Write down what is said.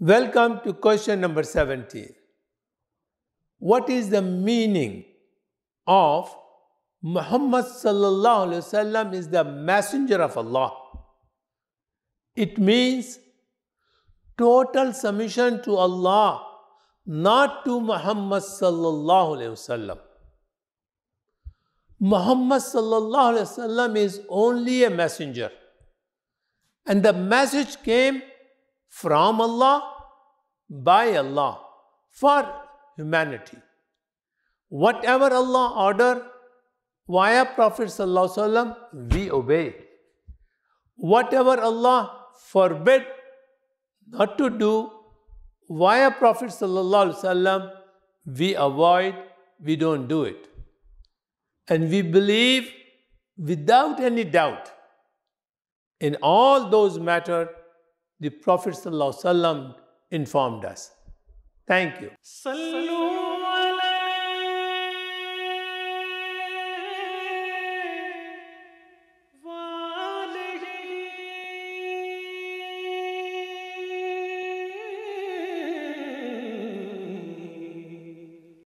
Welcome to question number 17. What is the meaning of Muhammad sallallahu alaihi wasallam is the messenger of Allah? It means total submission to Allah, not to Muhammad sallallahu alaihi wasallam. Muhammad sallallahu alaihi wasallam is only a messenger, and the message came from Allah, by Allah, for humanity. Whatever Allah ordered via Prophet sallallahu alaihi wasallam, we obey. Whatever Allah forbid not to do via Prophet sallallahu alaihi wasallam, we avoid, we don't do it. And we believe without any doubt in all those matters the Prophet sallallahu alaihi wasallam informed us. Thank you.